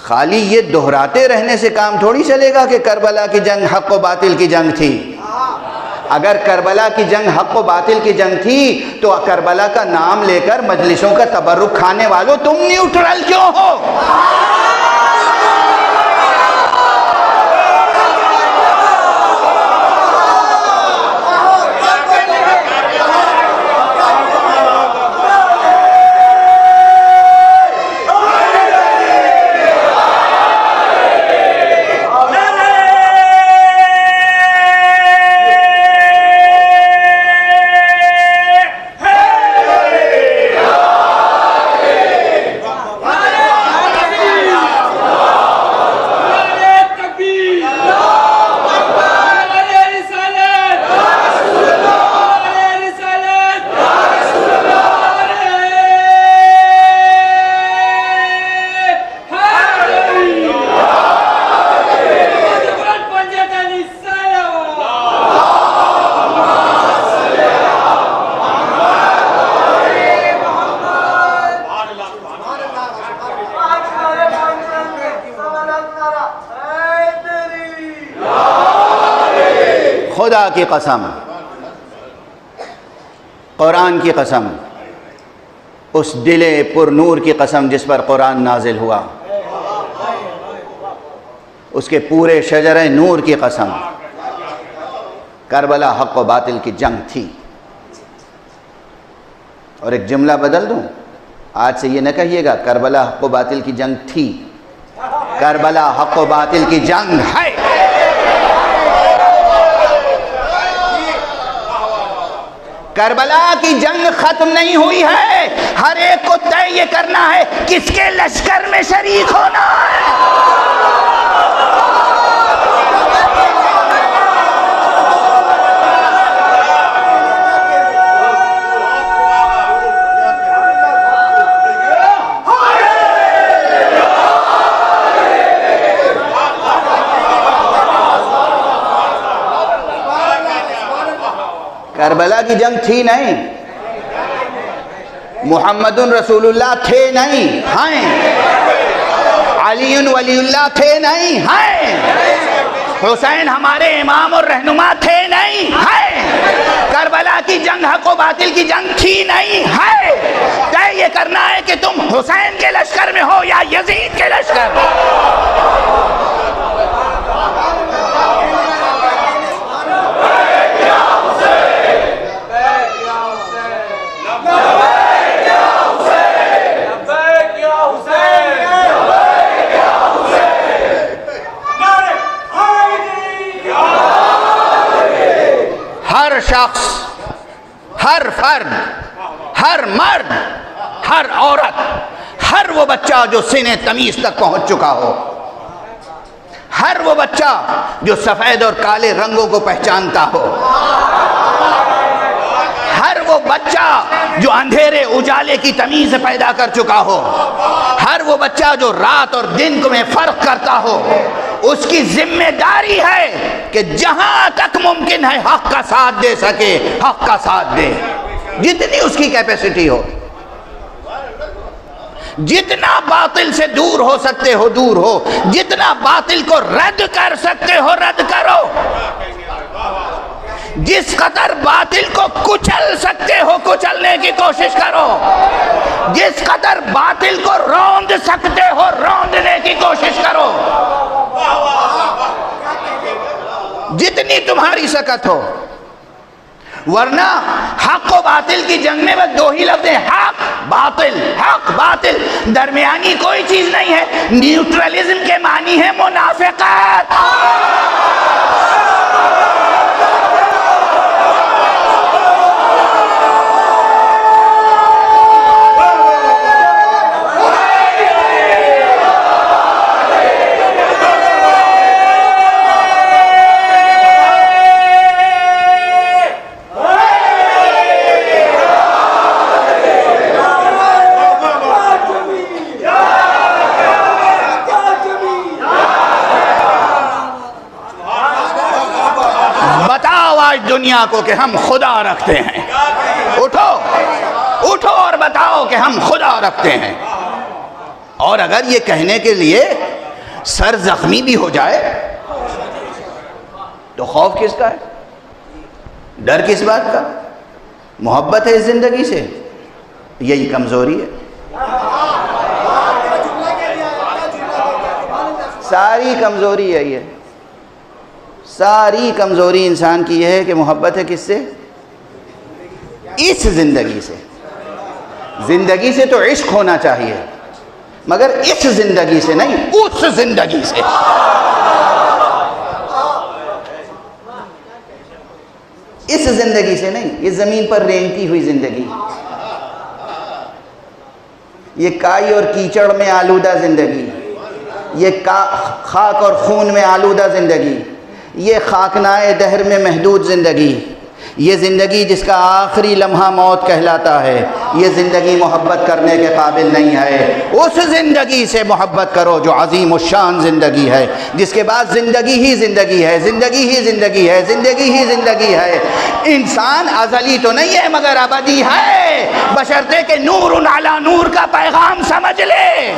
خالی یہ دہراتے رہنے سے کام تھوڑی چلے گا کہ کربلا کی جنگ حق و باطل کی جنگ تھی. اگر کربلا کی جنگ حق و باطل کی جنگ تھی تو کربلا کا نام لے کر مجلسوں کا تبرک کھانے والوں تم نیوٹرل کیوں ہو؟ خدا کی قسم، قرآن کی قسم، اس دل پر نور کی قسم جس پر قرآن نازل ہوا، اس کے پورے شجرہ نور کی قسم، کربلا حق و باطل کی جنگ تھی. اور ایک جملہ بدل دوں، آج سے یہ نہ کہیے گا کربلا حق و باطل کی جنگ تھی، کربلا حق و باطل کی جنگ ہے. کربلا کی جنگ ختم نہیں ہوئی ہے، ہر ایک کو طے یہ کرنا ہے کس کے لشکر میں شریک ہونا ہے۔ کربلا کی جنگ تھی نہیں، محمد رسول اللہ تھے نہیں، ہیں، علی ولی اللہ تھے نہیں، ہیں، حسین ہمارے امام اور رہنما تھے نہیں، ہیں، کربلا کی جنگ حق و باطل کی جنگ تھی نہیں، ہے، طے یہ کرنا ہے کہ تم حسین کے لشکر میں ہو یا یزید کے لشکر میں۔ ہر شخص، ہر فرد، ہر مرد، ہر عورت، ہر وہ بچہ جو سن تمیز تک پہنچ چکا ہو، ہر وہ بچہ جو سفید اور کالے رنگوں کو پہچانتا ہو، ہر وہ بچہ جو اندھیرے اجالے کی تمیز پیدا کر چکا ہو، ہر وہ بچہ جو رات اور دن میں فرق کرتا ہو، اس کی ذمہ داری ہے کہ جہاں تک ممکن ہے حق کا ساتھ دے سکے، حق کا ساتھ دے، جتنی اس کی کیپیسٹی ہو، جتنا باطل سے دور ہو سکتے ہو دور ہو، جتنا باطل کو رد کر سکتے ہو رد کرو، جس قدر باطل کو کچل سکتے ہو کچلنے کی کوشش کرو، جس قدر باطل کو روند سکتے ہو روندنے کی کوشش کرو، جتنی تمہاری سکت ہو، ورنہ حق و باطل کی جنگ میں بس دو ہی لفظ ہیں، حق باطل، درمیانی کوئی چیز نہیں ہے۔ نیوٹرلزم کے معنی ہے منافقت۔ دنیا کو کہ ہم خدا رکھتے ہیں، اٹھو اور بتاؤ کہ ہم خدا رکھتے ہیں۔ اور اگر یہ کہنے کے لیے سر زخمی بھی ہو جائے تو خوف کس کا ہے؟ ڈر کس بات کا؟ محبت ہے اس زندگی سے؟ یہی کمزوری ہے۔ ساری کمزوری یہی ہے، ساری کمزوری انسان کی یہ ہے کہ محبت ہے کس سے؟ اس زندگی سے۔ زندگی سے تو عشق ہونا چاہیے، مگر اس زندگی سے نہیں، اس زندگی سے۔ اس زندگی سے نہیں، یہ زمین پر رینگتی ہوئی زندگی، یہ کائی اور کیچڑ میں آلودہ زندگی، یہ خاک اور خون میں آلودہ زندگی، یہ خاکنائے دہر میں محدود زندگی، یہ زندگی جس کا آخری لمحہ موت کہلاتا ہے، یہ زندگی محبت کرنے کے قابل نہیں ہے۔ اس زندگی سے محبت کرو جو عظیم الشان زندگی ہے، جس کے بعد زندگی ہی زندگی ہے، زندگی ہی زندگی ہے، زندگی ہی زندگی ہے۔ انسان ازلی تو نہیں ہے مگر ابدی ہے، بشرطے کہ نور علی نور کا پیغام سمجھ لے۔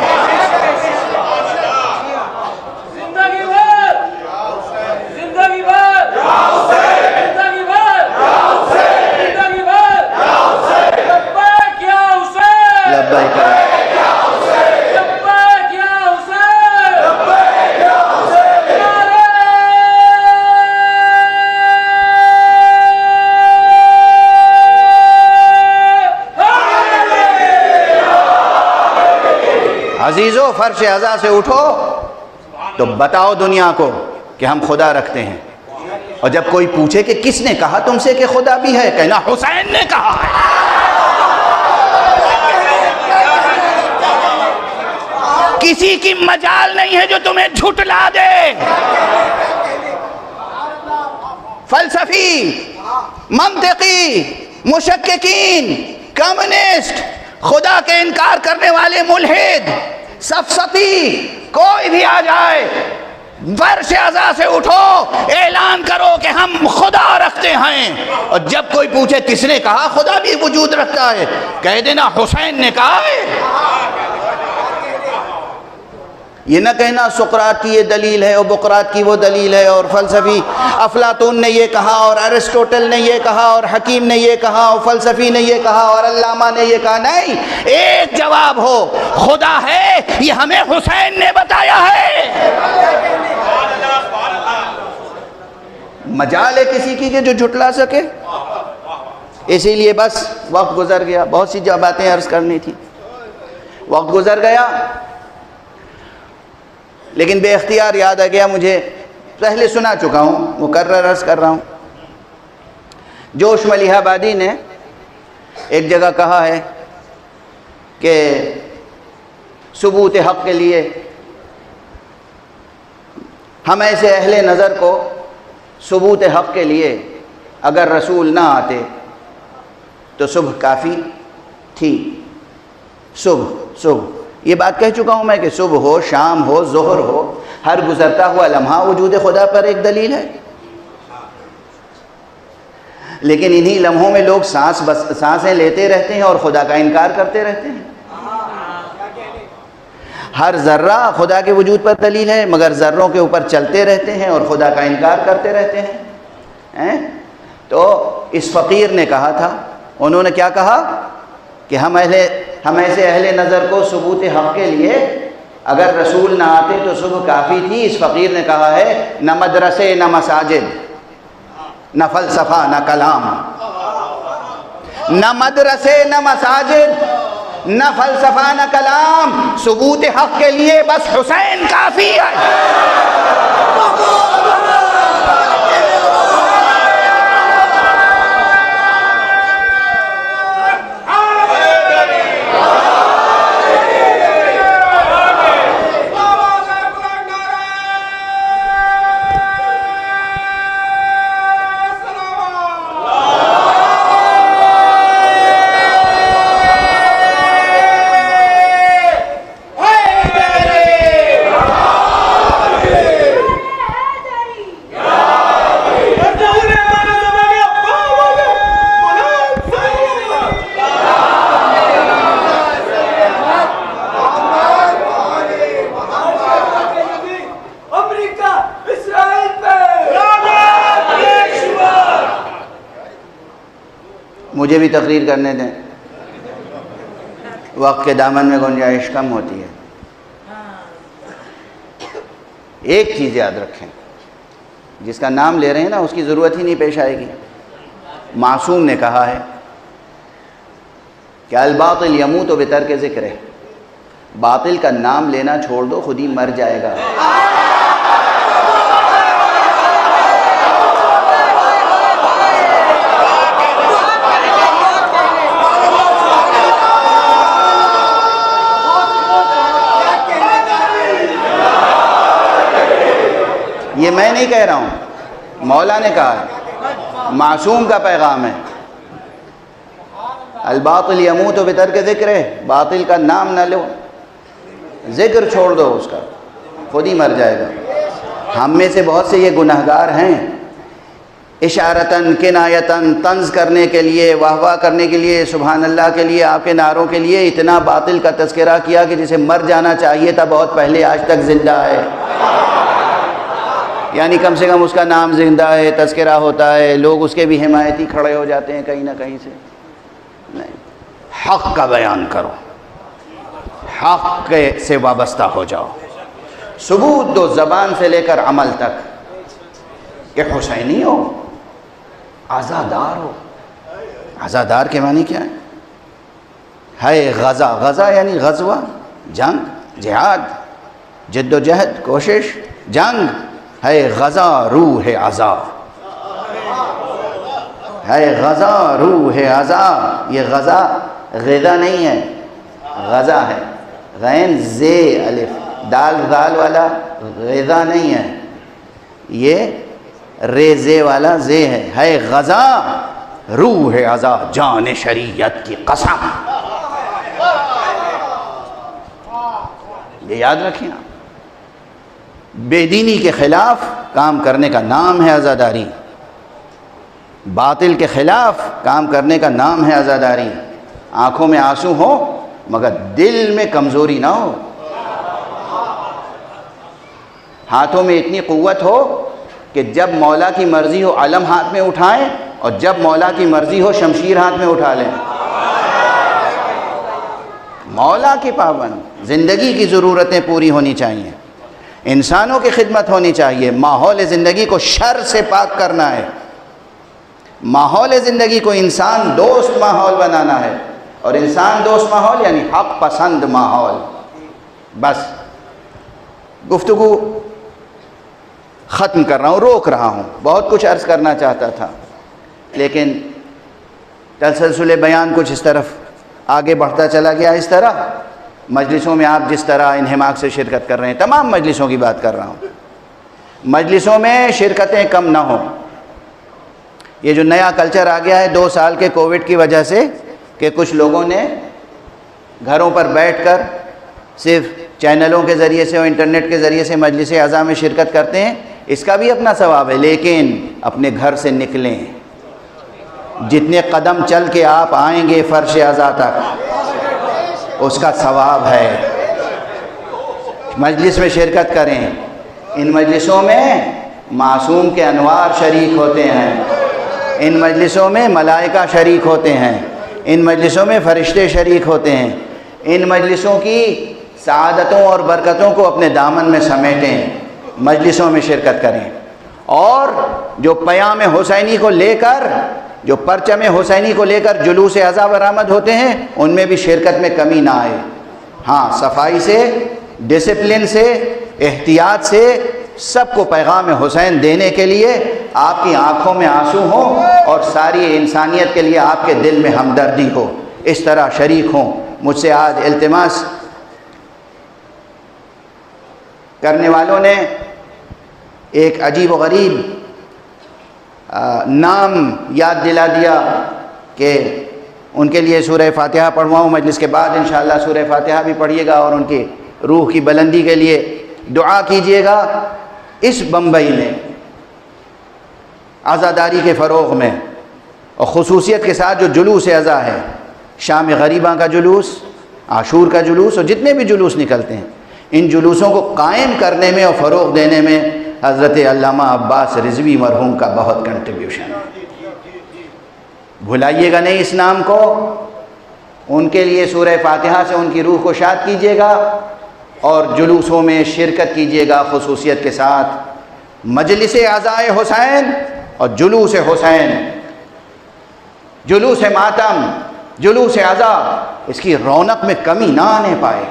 عزیزو فرش عزا سے اٹھو تو بتاؤ دنیا کو کہ ہم خدا رکھتے ہیں۔ اور جب کوئی پوچھے کہ کس نے کہا تم سے کہ خدا بھی ہے، کہنا حسین نے کہا ہے۔ کسی کی مجال نہیں ہے جو تمہیں جھٹلا دے۔ فلسفی، منطقی، مشککین، کمیونسٹ، خدا کے انکار کرنے والے ملحد، سفسطی، کوئی بھی آ جائے، فرش عزا سے اٹھو، اعلان کرو کہ ہم خدا رکھتے ہیں، اور جب کوئی پوچھے کس نے کہا خدا بھی وجود رکھتا ہے، کہہ دینا حسین نے کہا ہے۔ یہ نہ کہنا سقراط کی یہ دلیل ہے اور بقراط کی وہ دلیل ہے، اور فلسفی افلاطون نے یہ کہا اور ارسطوٹل نے یہ کہا اور حکیم نے یہ کہا اور فلسفی نے یہ کہا اور علامہ نے یہ کہا۔ نہیں، ایک جواب ہو، خدا ہے، یہ ہمیں حسین نے بتایا ہے۔ مجال ہے کسی کی کہ جو جھٹلا سکے؟ اسی لیے بس وقت گزر گیا، بہت سی باتیں عرض کرنی تھی، وقت گزر گیا، لیکن بے اختیار یاد آ گیا مجھے، پہلے سنا چکا ہوں، مکرر عرض کر رہا ہوں۔ جوش ملیح آبادی نے ایک جگہ کہا ہے کہ ثبوت حق کے لیے ہم ایسے اہل نظر کو ثبوت حق کے لیے اگر رسول نہ آتے تو صبح کافی تھی۔ صبح یہ بات کہہ چکا ہوں میں کہ صبح ہو، شام ہو، ظہر ہو، ہر گزرتا ہوا لمحہ وجود خدا پر ایک دلیل ہے۔ لیکن انہی لمحوں میں لوگ سانسیں لیتے رہتے ہیں اور خدا کا انکار کرتے رہتے ہیں۔ ہر ذرہ خدا کے وجود پر دلیل ہے، مگر ذروں کے اوپر چلتے رہتے ہیں اور خدا کا انکار کرتے رہتے ہیں۔ تو اس فقیر نے کہا تھا، انہوں نے کیا کہا کہ ہم ایسے اہل نظر کو ثبوت حق کے لیے اگر رسول نہ آتے تو صبح کافی تھی۔ اس فقیر نے کہا ہے نہ مدرسے نہ مساجد، نہ فلسفہ نہ کلام، نہ مدرسے نہ مساجد، نہ فلسفہ نہ کلام، ثبوت حق کے لیے بس حسین کافی ہے۔ مجھے بھی تقریر کرنے دیں، وقت کے دامن میں گنجائش کم ہوتی ہے۔ ایک چیز یاد رکھیں، جس کا نام لے رہے ہیں نا اس کی ضرورت ہی نہیں پیش آئے گی۔ معصوم نے کہا ہے کہ الباطل یموت بترک ذکر ہے، باطل کا نام لینا چھوڑ دو خود ہی مر جائے گا۔ یہ میں نہیں کہہ رہا ہوں، مولا نے کہا ہے، معصوم کا پیغام ہے۔ الباطل یموت بترک ذکر ہے، باطل کا نام نہ لو، ذکر چھوڑ دو اس کا، خود ہی مر جائے گا۔ ہم میں سے بہت سے یہ گناہگار ہیں، اشارتاً کنایتاً طنز کرنے کے لیے، واہ واہ کرنے کے لیے، سبحان اللہ کے لیے، آپ کے نعروں کے لیے اتنا باطل کا تذکرہ کیا کہ جسے مر جانا چاہیے تھا بہت پہلے، آج تک زندہ ہے۔ یعنی کم سے کم اس کا نام زندہ ہے، تذکرہ ہوتا ہے، لوگ اس کے بھی حمایتی کھڑے ہو جاتے ہیں کہیں نہ کہیں سے۔ نہیں، حق کا بیان کرو، حق سے وابستہ ہو جاؤ، ثبوت دو زبان سے لے کر عمل تک کہ حسینی ہو، عزادار ہو۔ عزادار کے معنی کیا ہے غزہ، غزہ یعنی غزوہ، جنگ، جہاد، جد و جہد، کوشش، جنگ ہے غزہ، روح عزا۔ ہے غزہ روح ازا. یہ غزہ غذا نہیں ہے، غزہ ہے. غین زے الف دال دال والا غذا نہیں ہے، یہ رے زے والا زے ہے. ہے غزہ روح ازا جان شریعت کی قسم. یہ یاد رکھیں آپ. بے دینی کے خلاف کام کرنے کا نام ہے عزاداری، باطل کے خلاف کام کرنے کا نام ہے عزاداری. آنکھوں میں آنسو ہو مگر دل میں کمزوری نہ ہو، ہاتھوں میں اتنی قوت ہو کہ جب مولا کی مرضی ہو علم ہاتھ میں اٹھائیں اور جب مولا کی مرضی ہو شمشیر ہاتھ میں اٹھا لیں. مولا کی پابند. زندگی کی ضرورتیں پوری ہونی چاہیے، انسانوں کی خدمت ہونی چاہیے، ماحول زندگی کو شر سے پاک کرنا ہے، ماحول زندگی کو انسان دوست ماحول بنانا ہے. اور انسان دوست ماحول یعنی حق پسند ماحول. بس گفتگو ختم کر رہا ہوں، روک رہا ہوں. بہت کچھ عرض کرنا چاہتا تھا لیکن تسلسل بیان کچھ اس طرف آگے بڑھتا چلا گیا. اس طرح مجلسوں میں آپ جس طرح انہماک سے شرکت کر رہے ہیں، تمام مجلسوں کی بات کر رہا ہوں، مجلسوں میں شرکتیں کم نہ ہوں. یہ جو نیا کلچر آ گیا ہے 2 سال کے کووڈ کی وجہ سے کہ کچھ لوگوں نے گھروں پر بیٹھ کر صرف چینلوں کے ذریعے سے اور انٹرنیٹ کے ذریعے سے مجلس اعضاء میں شرکت کرتے ہیں، اس کا بھی اپنا ثواب ہے. لیکن اپنے گھر سے نکلیں، جتنے قدم چل کے آپ آئیں گے فرش اعضاء تک اس کا ثواب ہے. مجلس میں شرکت کریں. ان مجلسوں میں معصوم کے انوار شریک ہوتے ہیں، ان مجلسوں میں ملائکہ شریک ہوتے ہیں، ان مجلسوں میں فرشتے شریک ہوتے ہیں. ان مجلسوں کی سعادتوں اور برکتوں کو اپنے دامن میں سمیٹیں، مجلسوں میں شرکت کریں. اور جو پیام حسینی کو لے کر، جو پرچم حسینی کو لے کر جلوس اعضاء برآمد ہوتے ہیں، ان میں بھی شرکت میں کمی نہ آئے. ہاں، صفائی سے، ڈسپلن سے، احتیاط سے، سب کو پیغام حسین دینے کے لیے آپ کی آنکھوں میں آنسو ہوں اور ساری انسانیت کے لیے آپ کے دل میں ہمدردی ہو. اس طرح شریک ہوں. مجھ سے آج التماس کرنے والوں نے ایک عجیب و غریب نام یاد دلا دیا کہ ان کے لیے سورہ فاتحہ پڑھواؤں. مجلس کے بعد انشاءاللہ سورہ فاتحہ بھی پڑھیے گا اور ان کی روح کی بلندی کے لیے دعا کیجیے گا. اس بمبئی میں عزاداری کے فروغ میں اور خصوصیت کے ساتھ جو جلوس اعضاء ہے، شام غریباں کا جلوس، عاشور کا جلوس اور جتنے بھی جلوس نکلتے ہیں، ان جلوسوں کو قائم کرنے میں اور فروغ دینے میں حضرت علامہ عباس رضوی مرحوم کا بہت کنٹریبیوشن ہے. بھلائیے گا نہیں اس نام کو. ان کے لیے سورہ فاتحہ سے ان کی روح کو شاد کیجیے گا اور جلوسوں میں شرکت کیجیے گا خصوصیت کے ساتھ. مجلس اعضاء حسین اور جلوس حسین، جلوس ماتم، جلوس اعضاء، اس کی رونق میں کمی نہ آنے پائے.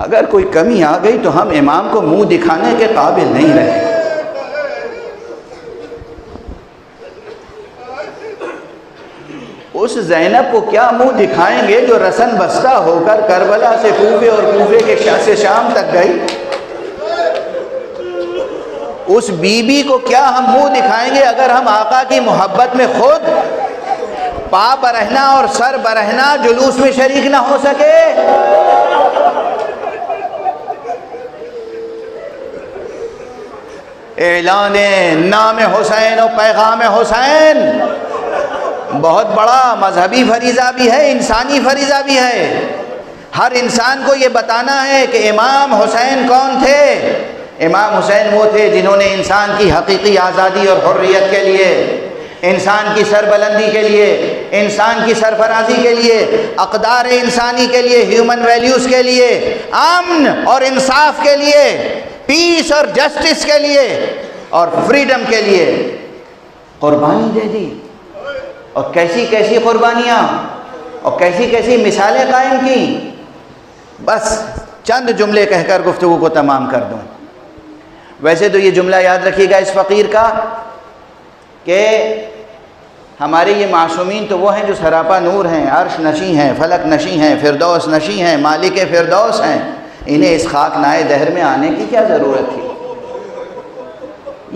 اگر کوئی کمی آ گئی تو ہم امام کو منہ دکھانے کے قابل نہیں رہے. اس زینب کو کیا منہ دکھائیں گے جو رسن بستہ ہو کر کربلا سے کوفے اور کوفے کے سے شام تک گئی. اس بی بی کو کیا ہم منہ دکھائیں گے اگر ہم آقا کی محبت میں خود پا برہنا اور سر برہنا جلوس میں شریک نہ ہو سکے. اعلان نام حسین و پیغام حسین بہت بڑا مذہبی فریضہ بھی ہے، انسانی فریضہ بھی ہے. ہر انسان کو یہ بتانا ہے کہ امام حسین کون تھے. امام حسین وہ تھے جنہوں نے انسان کی حقیقی آزادی اور حریت کے لیے، انسان کی سربلندی کے لیے، انسان کی سرفرازی کے لیے، اقدار انسانی کے لیے، ہیومن ویلیوز کے لیے، امن اور انصاف کے لیے، پیس اور جسٹس کے لیے اور فریڈم کے لیے قربانی دے دی. اور کیسی کیسی قربانیاں اور کیسی کیسی مثالیں قائم کی. بس چند جملے کہہ کر گفتگو کو تمام کر دوں. ویسے تو یہ جملہ یاد رکھیے گا اس فقیر کا کہ ہمارے یہ معصومین تو وہ ہیں جو سراپا نور ہیں، عرش نشیں ہیں، فلک نشیں ہیں، فردوس نشیں ہیں، مالک فردوس ہیں، انہیں اس خاک نائے دہر میں آنے کی کیا ضرورت تھی؟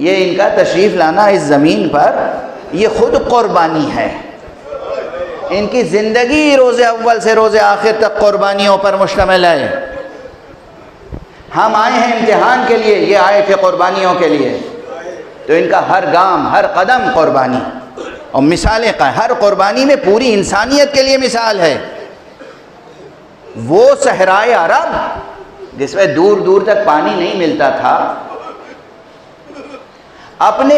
یہ ان کا تشریف لانا اس زمین پر یہ خود قربانی ہے. ان کی زندگی روز اول سے روز آخر تک قربانیوں پر مشتمل ہے. ہم آئے ہیں امتحان کے لیے، یہ آئے تھے قربانیوں کے لیے. تو ان کا ہر گام ہر قدم قربانی، اور مثالیں ہر قربانی میں پوری انسانیت کے لیے مثال ہے. وہ صحرائے عرب جس میں دور دور تک پانی نہیں ملتا تھا، اپنے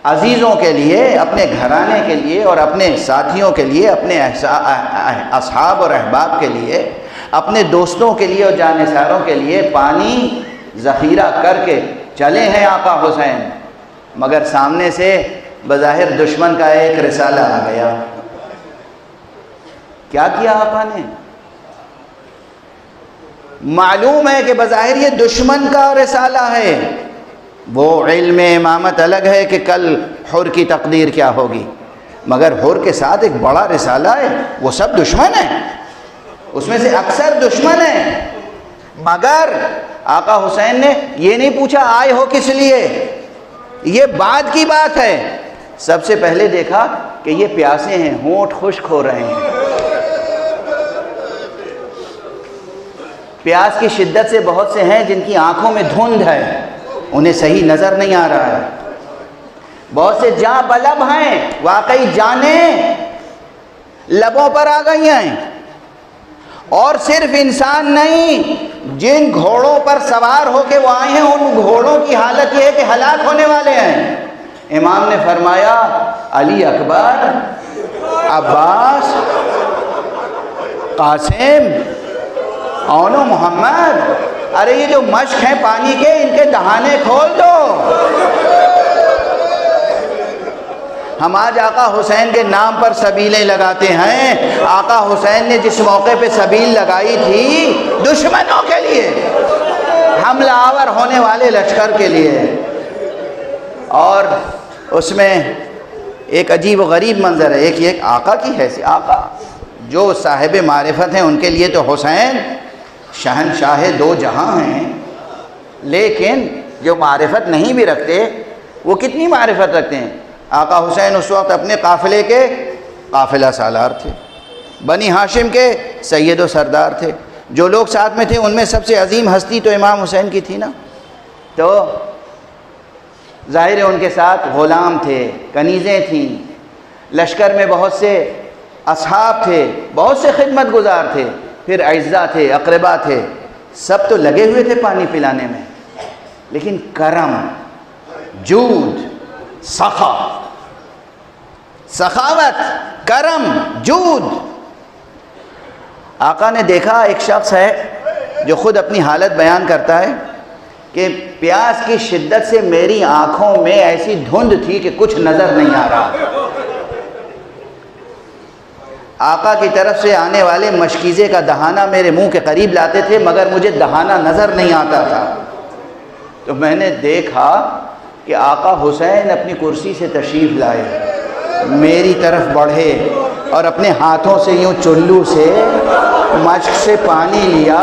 عزیزوں کے لیے، اپنے گھرانے کے لیے اور اپنے ساتھیوں کے لیے، اپنے اصحاب اور احباب کے لیے، اپنے دوستوں کے لیے اور جانثاروں کے لیے پانی ذخیرہ کر کے چلے ہیں آقا حسین. مگر سامنے سے بظاہر دشمن کا ایک رسالہ آ گیا. کیا کیا آقا نے؟ معلوم ہے کہ بظاہر یہ دشمن کا رسالہ ہے. وہ علم امامت الگ ہے کہ کل حر کی تقدیر کیا ہوگی، مگر حر کے ساتھ ایک بڑا رسالہ ہے. وہ سب دشمن ہیں، اس میں سے اکثر دشمن ہیں. مگر آقا حسین نے یہ نہیں پوچھا آئے ہو کس لیے، یہ بعد کی بات ہے. سب سے پہلے دیکھا کہ یہ پیاسے ہیں، ہونٹ خشک ہو رہے ہیں. پیاس کی شدت سے بہت سے ہیں جن کی آنکھوں میں دھند ہے، انہیں صحیح نظر نہیں آ رہا ہے. بہت سے جاں بلب ہیں، واقعی جانیں لبوں پر آ گئی ہیں. اور صرف انسان نہیں، جن گھوڑوں پر سوار ہو کے وہ آئے ہیں ان گھوڑوں کی حالت یہ ہے کہ ہلاک ہونے والے ہیں. امام نے فرمایا علی اکبر، عباس، قاسم، اون و محمد، ارے یہ جو مشک ہیں پانی کے، ان کے دہانے کھول دو. ہم آج آقا حسین کے نام پر سبیلیں لگاتے ہیں. آقا حسین نے جس موقع پہ سبیل لگائی تھی دشمنوں کے لیے، حملہ آور ہونے والے لشکر کے لیے. اور اس میں ایک عجیب و غریب منظر ہے. ایک آقا کی حیثیت، آقا جو صاحب معرفت ہیں ان کے لیے تو حسین شہنشاہ دو جہاں ہیں، لیکن جو معرفت نہیں بھی رکھتے وہ کتنی معرفت رکھتے ہیں. آقا حسین اس وقت اپنے قافلے کے قافلہ سالار تھے، بنی ہاشم کے سید و سردار تھے. جو لوگ ساتھ میں تھے ان میں سب سے عظیم ہستی تو امام حسین کی تھی نا. تو ظاہر ہے ان کے ساتھ غلام تھے، کنیزیں تھیں، لشکر میں بہت سے اصحاب تھے، بہت سے خدمت گزار تھے، پھر اعزا تھے، اقربا تھے. سب تو لگے ہوئے تھے پانی پلانے میں. لیکن کرم، جود، سخاوت، کرم، جود. آقا نے دیکھا ایک شخص ہے جو خود اپنی حالت بیان کرتا ہے کہ پیاس کی شدت سے میری آنکھوں میں ایسی دھند تھی کہ کچھ نظر نہیں آ رہا. آقا کی طرف سے آنے والے مشکیزے کا دہانہ میرے منہ کے قریب لاتے تھے مگر مجھے دہانہ نظر نہیں آتا تھا. تو میں نے دیکھا کہ آقا حسین اپنی کرسی سے تشریف لائے، میری طرف بڑھے اور اپنے ہاتھوں سے یوں چلو سے مشک سے پانی لیا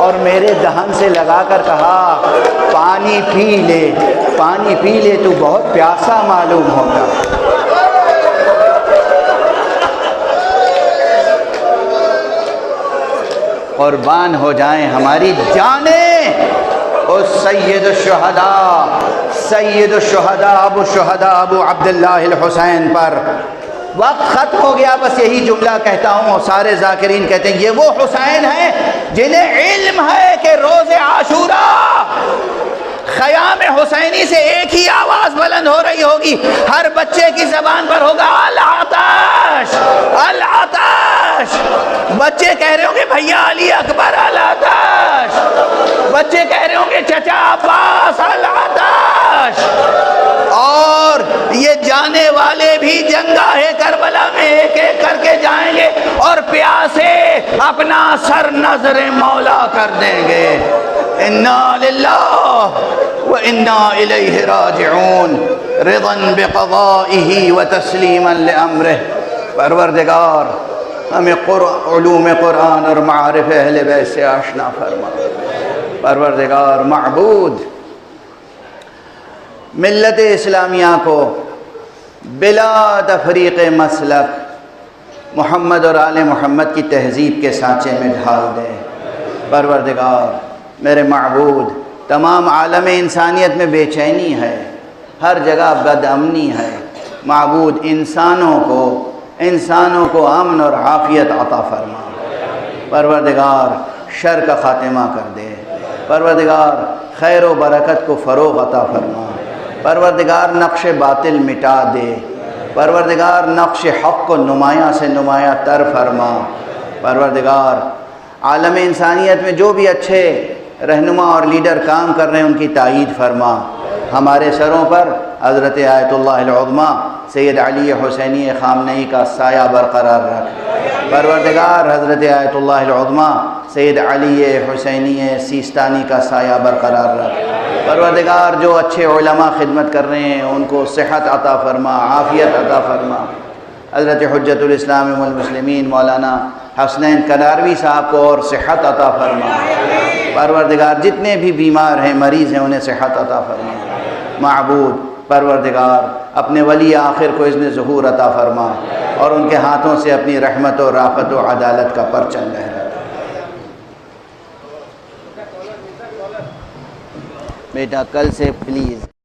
اور میرے دہن سے لگا کر کہا پانی پی لے، پانی پی لے، تو بہت پیاسا معلوم ہوتا. قربان ہو جائیں ہماری جانیں اس سید الشہداء ابو الشہداء ابو عبداللہ الحسین پر. وقت ختم ہو گیا، بس یہی جملہ کہتا ہوں اور سارے ذاکرین کہتے ہیں یہ وہ حسین ہیں جنہیں علم ہے کہ روز عاشوراء خیام حسینی سے ایک ہی آواز بلند ہو رہی ہوگی، ہر بچے کی زبان پر ہوگا العطش العطش. بچے کہہ رہے ہوں گے بھیا علی اکبر العطش، بچے کہہ رہے ہوں گے چچا عباس العطش. اور یہ جانے والے بھی جنگاہ کربلا میں ایک ایک کر کے جائیں گے اور پیاسے اپنا سر نظر مولا کر دیں گے. انا للہ وانا الیہ راجعون رضا بقضائہ وتسلیما لامرہ۔ پروردگار ہمیں علوم قرآن اور معارف اہل بیت سے آشنا فرما۔ پروردگار معبود ملت اسلامیہ کو بلا تفریق مسلک محمد اور آل محمد کی تہذیب کے سانچے میں ڈھال دے۔ پروردگار میرے معبود تمام عالم انسانیت میں بے چینی ہے، ہر جگہ بد امنی ہے۔ معبود انسانوں کو امن اور عافیت عطا فرما۔ پروردگار شر کا خاتمہ کر دے۔ پروردگار خیر و برکت کو فروغ عطا فرما۔ پروردگار نقش باطل مٹا دے۔ پروردگار نقش حق کو نمایاں سے نمایاں تر فرما۔ پروردگار عالم انسانیت میں جو بھی اچھے رہنما اور لیڈر کام کر رہے ہیں ان کی تائید فرما۔ ہمارے سروں پر حضرت آیت اللہ العظمیٰ سید علی حسینی خامنئی کا سایہ برقرار رکھ۔ پروردگار حضرت آیت اللہ العظمیٰ سید علی حسینی سیستانی کا سایہ برقرار رکھ۔ پروردگار جو اچھے علماء خدمت کر رہے ہیں ان کو صحت عطا فرما، عافیت عطا فرما۔ حضرت حجت الاسلام والمسلمین مولانا حسنین کناروی صاحب کو اور صحت عطا فرما۔ پروردگار جتنے بھی بیمار ہیں مریض ہیں انہیں صحت عطا فرما۔ معبود پروردگار اپنے ولی آخر کو اذن ظہور عطا فرما اور ان کے ہاتھوں سے اپنی رحمت و رافت و عدالت کا پرچم لہرا۔ بیٹا کل سے پلیز